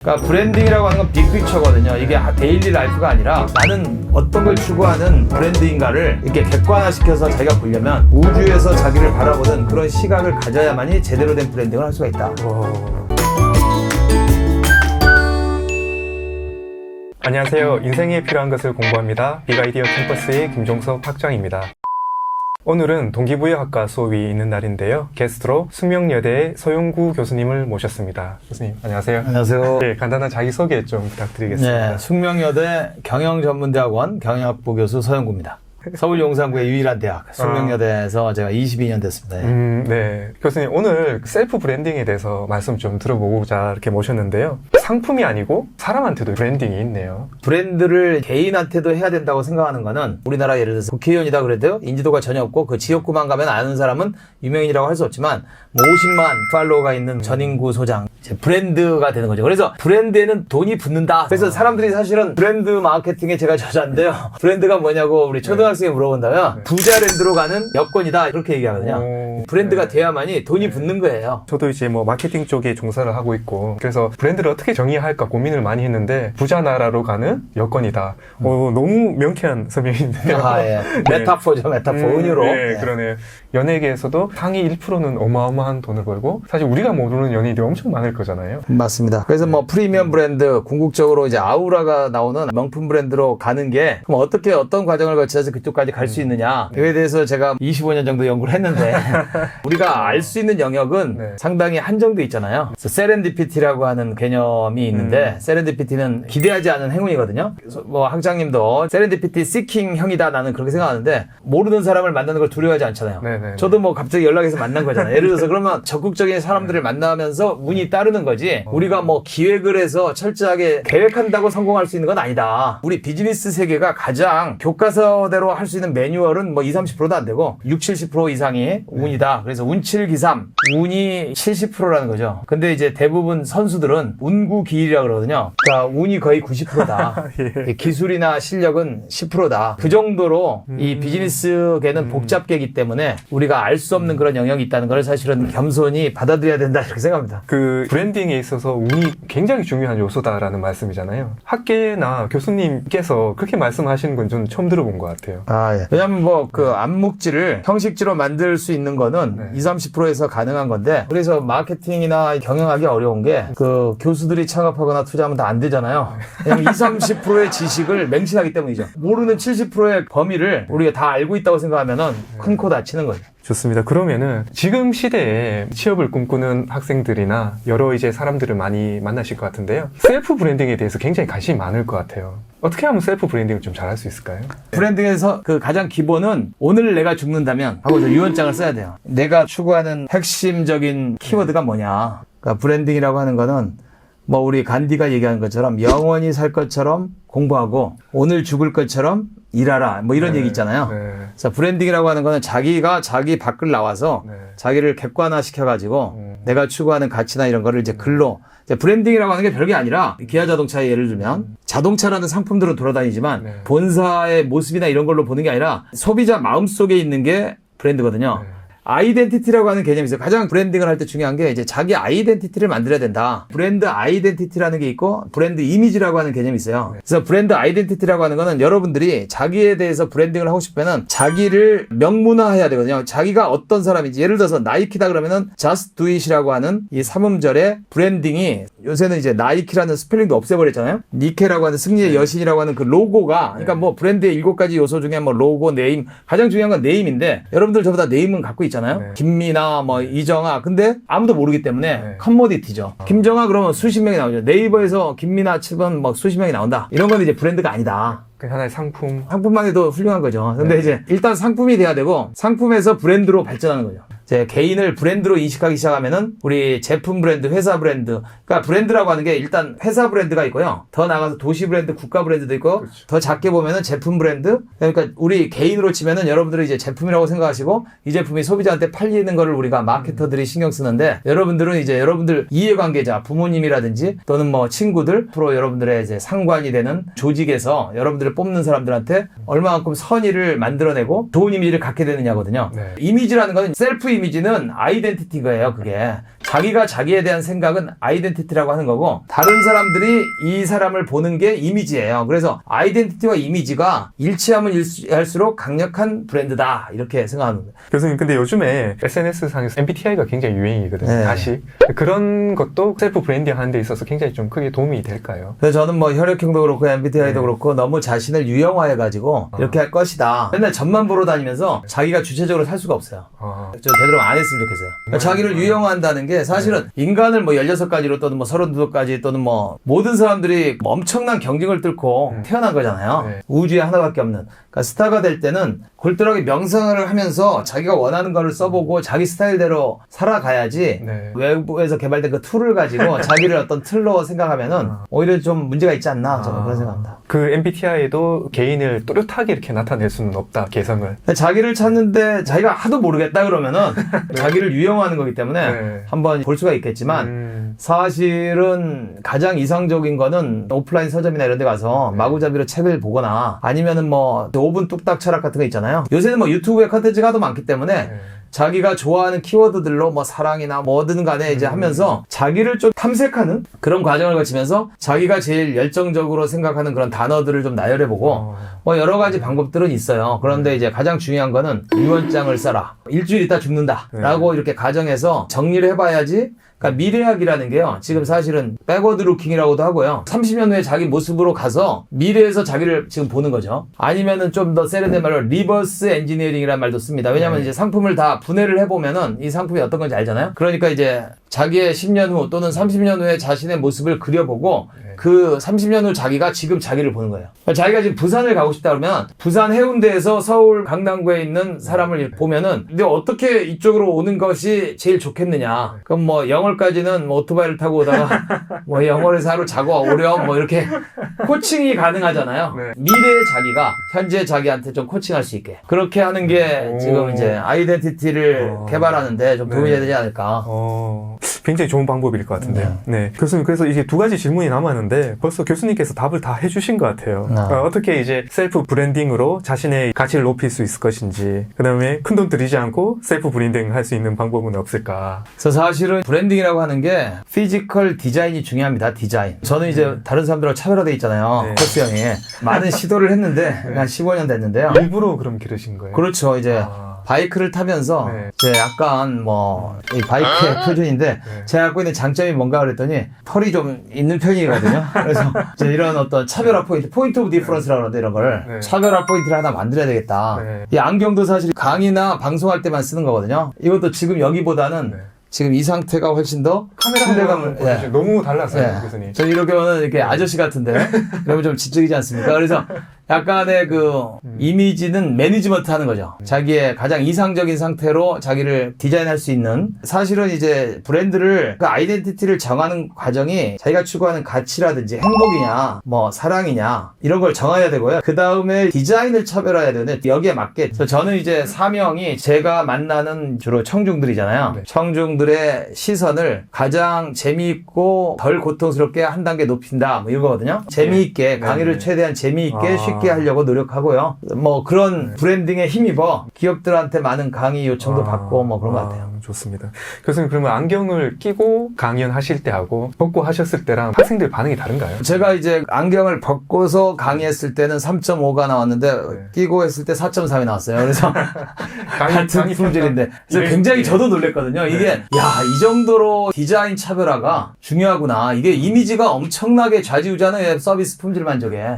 그러니까 브랜딩이라고 하는 건 빅픽처거든요. 이게 데일리 라이프가 아니라 나는 어떤 걸 추구하는 브랜드인가를 이렇게 객관화시켜서 자기가 보려면 우주에서 자기를 바라보는 그런 시각을 가져야만이 제대로 된 브랜딩을 할 수가 있다. 안녕하세요. 인생에 필요한 것을 공부합니다. 빅아이디어 캠퍼스의 김종석 학장입니다. 오늘은 동기부여학과 수업이 있는 날인데요. 게스트로 숙명여대의 서용구 교수님을 모셨습니다. 교수님, 안녕하세요. 안녕하세요. 네, 간단한 자기소개 좀 부탁드리겠습니다. 네, 숙명여대 경영전문대학원 경영학부 교수 서영구입니다. 서울 용산구의 유일한 대학 숙명여대에서 제가 22년 됐습니다. 네. 교수님, 오늘 셀프 브랜딩에 대해서 말씀 좀 들어보고자 이렇게 모셨는데요. 상품이 아니고 사람한테도 브랜딩이 있네요. 브랜드를 개인한테도 해야 된다고 생각하는 거는 우리나라 예를 들어서 국회의원이다 그래도 인지도가 전혀 없고 그 지역구만 가면 아는 사람은 유명인이라고 할 수 없지만 뭐 50만 팔로워가 있는 전인구 소장 이제 브랜드가 되는 거죠. 그래서 브랜드에는 돈이 붙는다. 그래서 사람들이 사실은 브랜드 마케팅의 제가 저자인데요. 브랜드가 뭐냐고 우리 초등학생이 물어본다면 부자랜드로 가는 여건이다 이렇게 얘기하거든요. 브랜드가 돼야만이 돈이 붙는 거예요. 저도 이제 뭐 마케팅 쪽에 종사를 하고 있고 그래서 브랜드를 어떻게 정의할까 고민을 많이 했는데 부자 나라로 가는 여건이다. 너무 명쾌한 설명인데요. 아, 예. 메타포죠, 메타포. 은유로. 네, 그러네요. 연예계에서도 상위 1%는 어마어마한 돈을 벌고 사실 우리가 모르는 연예인들이 엄청 많을 거잖아요. 맞습니다. 그래서 뭐 프리미엄 브랜드, 궁극적으로 이제 아우라가 나오는 명품 브랜드로 가는 게 그럼 어떻게 어떤 과정을 거쳐서 그쪽까지 갈 수 있느냐 이거에 대해서 제가 25년 정도 연구를 했는데 우리가 알 수 있는 영역은 상당히 한정돼 있잖아요. 그래서 세렌디피티라고 하는 개념이 있는데 세렌디피티는 기대하지 않은 행운이거든요. 그래서 뭐 학장님도 세렌디피티 시킹 형이다 나는 그렇게 생각하는데 모르는 사람을 만나는 걸 두려워하지 않잖아요. 네네. 저도 뭐 갑자기 연락해서 만난 거잖아요. 예를 들어서 그러면 적극적인 사람들을 만나면서 운이 따르는 거지 우리가 뭐 기획을 해서 철저하게 계획한다고 성공할 수 있는 건 아니다. 우리 비즈니스 세계가 가장 교과서대로 할 수 있는 매뉴얼은 뭐 20, 30%도 안 되고 60, 70% 이상이 운이다. 그래서 운칠기삼 운이 70%라는 거죠. 근데 이제 대부분 선수들은 운구기일이라고 그러거든요. 그러니까 운이 거의 90%다. 예. 기술이나 실력은 10%다. 그 정도로 이 비즈니스계는 복잡계이기 때문에 우리가 알 수 없는 그런 영역이 있다는 걸 사실은 겸손히 받아들여야 된다 이렇게 생각합니다. 그 브랜딩에 있어서 운이 굉장히 중요한 요소다라는 말씀이잖아요. 학계나 교수님께서 그렇게 말씀하시는 건 좀 처음 들어본 것 같아요. 아, 예. 왜냐면 뭐 그 암묵지를 형식지로 만들 수 있는 거는 20, 30%에서 가능한 건데 그래서 마케팅이나 경영하기 어려운 게 그 교수들이 창업하거나 투자하면 다 안 되잖아요. 왜냐면 20, 30%의 지식을 맹신하기 때문이죠. 모르는 70%의 범위를 우리가 다 알고 있다고 생각하면은 큰 코 다치는 거죠. 좋습니다. 그러면은 지금 시대에 취업을 꿈꾸는 학생들이나 여러 이제 사람들을 많이 만나실 것 같은데요. 셀프 브랜딩에 대해서 굉장히 관심이 많을 것 같아요. 어떻게 하면 셀프 브랜딩을 좀 잘할 수 있을까요? 브랜딩에서 그 가장 기본은 오늘 내가 죽는다면 하고 유언장을 써야 돼요. 내가 추구하는 핵심적인 키워드가 뭐냐. 그러니까 브랜딩이라고 하는 거는 뭐 우리 간디가 얘기하는 것처럼 영원히 살 것처럼 공부하고 오늘 죽을 것처럼 일하라 뭐 이런 얘기 있잖아요. 그래서 브랜딩이라고 하는 거는 자기가 자기 밖을 나와서 자기를 객관화 시켜가지고 내가 추구하는 가치나 이런 거를 이제 글로 이제 브랜딩이라고 하는 게 별게 아니라 기아 자동차의 예를 들면 자동차라는 상품들은 돌아다니지만 본사의 모습이나 이런 걸로 보는 게 아니라 소비자 마음속에 있는 게 브랜드거든요. 아이덴티티라고 하는 개념이 있어요. 가장 브랜딩을 할 때 중요한 게 이제 자기 아이덴티티를 만들어야 된다. 브랜드 아이덴티티라는 게 있고 브랜드 이미지라고 하는 개념이 있어요. 그래서 브랜드 아이덴티티라고 하는 거는 여러분들이 자기에 대해서 브랜딩을 하고 싶으면은 자기를 명문화해야 되거든요. 자기가 어떤 사람인지 예를 들어서 나이키다 그러면은 just do it이라고 하는 이 삼음절의 브랜딩이 요새는 이제 나이키라는 스펠링도 없애버렸잖아요. 니케라고 하는 승리의 여신이라고 하는 그 로고가 그러니까 뭐 브랜드의 7가지 요소 중에 뭐 로고, 네임 가장 중요한 건 네임인데 여러분들 전부 다 네임은 갖고 있잖아요. 김미나 뭐 이정아 근데 아무도 모르기 때문에 커머디티죠. 김정아 그러면 수십 명이 나오죠. 네이버에서 김미나 치면 뭐 수십 명이 나온다. 이런 건 이제 브랜드가 아니다. 그 하나의 상품만 해도 훌륭한 거죠. 근데 이제 일단 상품이 돼야 되고 상품에서 브랜드로 발전하는 거죠. 제 개인을 브랜드로 인식하기 시작하면은 우리 제품 브랜드, 회사 브랜드. 그러니까 브랜드라고 하는 게 일단 회사 브랜드가 있고요. 더 나가서 도시 브랜드, 국가 브랜드도 있고 그렇죠. 더 작게 보면은 제품 브랜드. 그러니까 우리 개인으로 치면은 여러분들이 이제 제품이라고 생각하시고 이 제품이 소비자한테 팔리는 거를 우리가 마케터들이 신경 쓰는데 여러분들은 이제 여러분들 이해관계자, 부모님이라든지 또는 뭐 친구들, 앞으로 여러분들의 이제 상관이 되는 조직에서 여러분들을 뽑는 사람들한테 얼마만큼 선의를 만들어내고 좋은 이미지를 갖게 되느냐거든요. 이미지라는 건 셀프 이미지는 아이덴티티인 거예요, 그게. 자기가 자기에 대한 생각은 아이덴티티라고 하는 거고 다른 사람들이 이 사람을 보는 게 이미지예요. 그래서 아이덴티티와 이미지가 일치하면 일치할수록 강력한 브랜드다 이렇게 생각하는 거예요. 교수님, 근데 요즘에 SNS상에서 MBTI가 굉장히 유행이거든요. 네. 다시. 그런 것도 셀프 브랜딩 하는 데 있어서 굉장히 좀 크게 도움이 될까요? 그래서 저는 뭐 혈액형도 그렇고 MBTI도 그렇고 너무 자신을 유형화해가지고 이렇게 할 것이다. 맨날 점만 보러 다니면서 자기가 주체적으로 살 수가 없어요. 저 되도록 안 했으면 좋겠어요. 그러니까 자기를 유형화한다는 게 사실은 인간을 뭐 16가지로 또는 뭐 32가지 또는 뭐 모든 사람들이 엄청난 경쟁을 뚫고 태어난 거잖아요. 네. 우주에 하나밖에 없는. 그러니까 스타가 될 때는 골똘하게 명상을 하면서 자기가 원하는 거를 써보고 자기 스타일대로 살아가야지 네. 외부에서 개발된 그 툴을 가지고 자기를 어떤 틀로 생각하면은 오히려 좀 문제가 있지 않나 저는 그런 생각합니다. 그 MBTI에도 개인을 또렷하게 이렇게 나타낼 수는 없다, 개성을. 자기를 찾는데 자기가 하도 모르겠다 그러면은 자기를 유형화하는 거기 때문에 네. 한번 볼 수가 있겠지만 사실은 가장 이상적인 거는 오프라인 서점이나 이런 데 가서 마구잡이로 책을 보거나 아니면은 뭐 5분 뚝딱 철학 같은 거 있잖아요. 요새는 뭐 유튜브에 컨텐츠가 하도 많기 때문에 자기가 좋아하는 키워드들로 뭐 사랑이나 뭐든 간에 이제 하면서 자기를 좀 탐색하는 그런 과정을 거치면서 자기가 제일 열정적으로 생각하는 그런 단어들을 좀 나열해보고 뭐 여러 가지 방법들은 있어요. 그런데 이제 가장 중요한 거는 유언장을 써라. 일주일 있다 죽는다. 라고 이렇게 가정해서 정리를 해봐야지. 그러니까 미래학이라는 게요. 지금 사실은 백워드 루킹이라고도 하고요. 30년 후에 자기 모습으로 가서 미래에서 자기를 지금 보는 거죠. 아니면은 좀 더 세련된 말로 리버스 엔지니어링이라는 말도 씁니다. 왜냐하면 이제 상품을 다 분해를 해보면은 이 상품이 어떤 건지 알잖아요. 그러니까 이제 자기의 10년 후 또는 30년 후에 자신의 모습을 그려보고 그 30년 후 자기가 지금 자기를 보는 거예요. 그러니까 자기가 지금 부산을 가고 싶다 그러면 부산 해운대에서 서울 강남구에 있는 사람을 보면은 근데 어떻게 이쪽으로 오는 것이 제일 좋겠느냐. 그럼 뭐 영월까지는 뭐 오토바이를 타고 오다가 뭐 영월에서 하루 자고 오렴 뭐 이렇게 코칭이 가능하잖아요. 네. 미래의 자기가 현재 자기한테 좀 코칭할 수 있게 그렇게 하는 게 지금 이제 아이덴티티를 개발하는데 좀 도움이 되지 않을까. 굉장히 좋은 방법일 것 같은데요. 네. 교수님, 그래서 이제 두 가지 질문이 남았는데 벌써 교수님께서 답을 다 해주신 것 같아요. 어떻게 이제 셀프 브랜딩으로 자신의 가치를 높일 수 있을 것인지, 그 다음에 큰돈 들이지 않고 셀프 브랜딩 할 수 있는 방법은 없을까? 그래서 사실은 브랜딩이라고 하는 게 피지컬 디자인이 중요합니다. 디자인. 저는 이제 다른 사람들하고 차별화돼 있잖아요. 네. 코스형이. 많은 시도를 했는데 한 15년 됐는데요. 일부러 그럼 기르신 거예요? 그렇죠. 이제 바이크를 타면서 이제 약간 뭐 이 바이크의 표준인데 제가 갖고 있는 장점이 뭔가 그랬더니 털이 좀 있는 편이거든요. 그래서 이제 이런 어떤 차별화 포인트 오브 디퍼런스라고 하는데 이런 걸 차별화 포인트를 하나 만들어야 되겠다. 이 안경도 사실 강의나 방송할 때만 쓰는 거거든요. 이것도 지금 여기보다는 지금 이 상태가 훨씬 더 카메라감을 보여주시죠. 너무 달랐어요, 교수님. 저 이렇게 오면 이렇게 아저씨 같은데 그러면 좀 지적이지 않습니까? 그래서 약간의 그 이미지는 매니지먼트 하는 거죠. 자기의 가장 이상적인 상태로 자기를 디자인할 수 있는 사실은 이제 브랜드를 그 아이덴티티를 정하는 과정이 자기가 추구하는 가치라든지 행복이냐 뭐 사랑이냐 이런 걸 정해야 되고요. 그 다음에 디자인을 차별화해야 되는데 여기에 맞게 그래서 저는 이제 사명이 제가 만나는 주로 청중들이잖아요. 청중들의 시선을 가장 재미있고 덜 고통스럽게 한 단계 높인다 뭐 이런 거거든요. 재미있게 강의를 최대한 재미있게 쉽게 하려고 노력하고요. 뭐 그런 브랜딩에 힘입어 기업들한테 많은 강의 요청도 받고 뭐 그런 것 같아요. 좋습니다. 교수님, 그러면 안경을 끼고 강연하실 때하고 벗고 하셨을 때랑 학생들 반응이 다른가요? 제가 이제 안경을 벗고서 강의했을 때는 3.5가 나왔는데 끼고 했을 때 4.3이 나왔어요. 그래서 같은 품질인데 그래서 굉장히 저도 놀랬거든요. 이게 야, 이 정도로 디자인 차별화가 중요하구나. 이게 이미지가 엄청나게 좌지우지하는 서비스 품질 만족에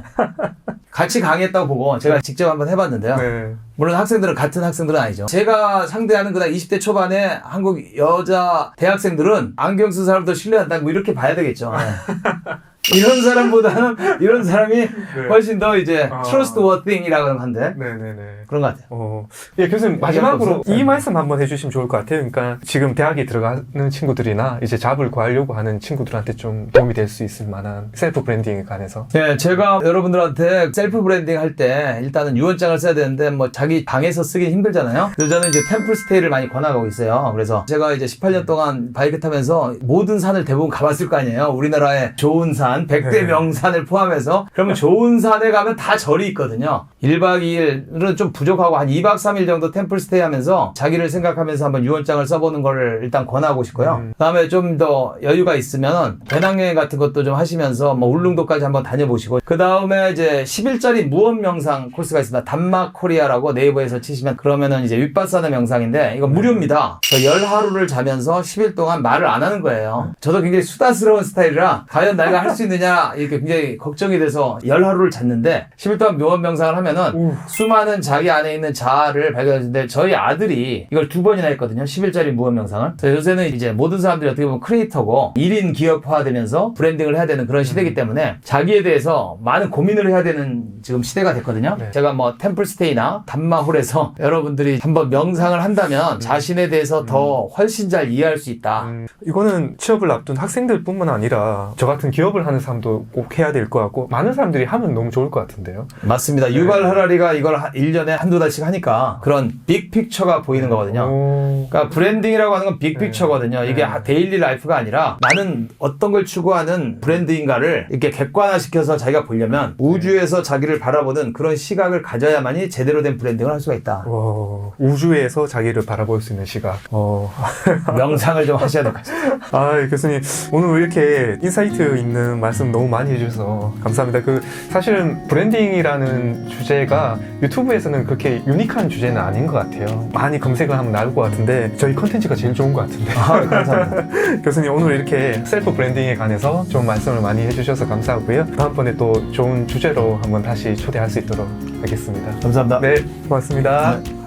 같이 강의했다고 보고 제가 직접 한번 해봤는데요. 물론 학생들은 같은 학생들은 아니죠. 제가 상대하는 그날 20대 초반에 한국 여자 대학생들은 안경 쓴 사람도 신뢰한다 뭐 이렇게 봐야 되겠죠. 이런 사람보다는 이런 사람이 훨씬 더 이제 trustworthy이라고 하는데 그런 것 같아요. 예, 교수님, 마지막으로 이 말씀 한번 해주시면 좋을 것 같아요. 그러니까 지금 대학에 들어가는 친구들이나 이제 잡을 구하려고 하는 친구들한테 좀 도움이 될 수 있을 만한 셀프 브랜딩에 관해서. 네, 제가 여러분들한테 셀프 브랜딩 할 때 일단은 유언장을 써야 되는데 뭐 자기 방에서 쓰기 힘들잖아요. 그래서 저는 이제 템플 스테이를 많이 권하고 있어요. 그래서 제가 이제 18년 동안 바이크 타면서 모든 산을 대부분 가봤을 거 아니에요. 우리나라의 좋은 산. 명산, 100대 명산을 포함해서 그러면 좋은 산에 가면 다 절이 있거든요. 1박 2일은 좀 부족하고 한 2박 3일 정도 템플 스테이 하면서 자기를 생각하면서 한번 유언장을 써보는 거를 일단 권하고 싶고요. 그다음에 좀 더 여유가 있으면 배낭여행 같은 것도 좀 하시면서 뭐 울릉도까지 한번 다녀보시고 그다음에 이제 10일짜리 무원 명상 코스가 있습니다. 단막 코리아라고 네이버에서 치시면 그러면은 이제 윗바사나 명상인데 이거 무료입니다. 10하루를 자면서 10일 동안 말을 안 하는 거예요. 저도 굉장히 수다스러운 스타일이라 과연 내가 할 수 있느냐 이렇게 굉장히 걱정이 돼서 10하루를 잤는데 10일 동안 묘원 명상을 하면은 수많은 자기 안에 있는 자아를 발견하는데 저희 아들이 이걸 2번이나 했거든요. 10일짜리 무원 명상을. 그래서 요새는 이제 모든 사람들이 어떻게 보면 크리에이터고 1인 기업화되면서 브랜딩을 해야 되는 그런 시대이기 때문에 자기에 대해서 많은 고민을 해야 되는 지금 시대가 됐거든요. 네. 제가 뭐 템플스테이나 단마홀에서 여러분들이 한번 명상을 한다면 자신에 대해서 더 훨씬 잘 이해할 수 있다. 이거는 취업을 앞둔 학생들뿐만 아니라 저 같은 기업을 하는 사람도 꼭 해야 될 것 같고 많은 사람들이 하면 너무 좋을 것 같은데요. 맞습니다. 유발 하라리가 이걸 1년에 한두 달씩 하니까 그런 빅픽처가 보이는 거거든요. 그러니까 브랜딩이라고 하는 건 빅픽처거든요. 이게 데일리 라이프가 아니라 나는 어떤 걸 추구하는 브랜드인가를 이렇게 객관화시켜서 자기가 보려면 우주에서 자기를 바라보는 그런 시각을 가져야만이 제대로 된 브랜딩을 할 수가 있다. 우주에서 자기를 바라볼 수 있는 시각. 명상을 좀 하셔야 될 것 같습니다. 아, 교수님 오늘 이렇게 인사이트 있는 말씀 너무 많이 해주셔서 감사합니다. 사실은 브랜딩이라는 주제가 유튜브에서는 그렇게 유니크한 주제는 아닌 것 같아요. 많이 검색을 하면 나올 것 같은데 저희 컨텐츠가 제일 좋은 것 같은데. 감사합니다. 교수님 오늘 이렇게 셀프 브랜딩에 관해서 좋은 말씀을 많이 해주셔서 감사하고요. 다음번에 또 좋은 주제로 한번 다시 초대할 수 있도록 하겠습니다. 감사합니다. 네, 고맙습니다. 네.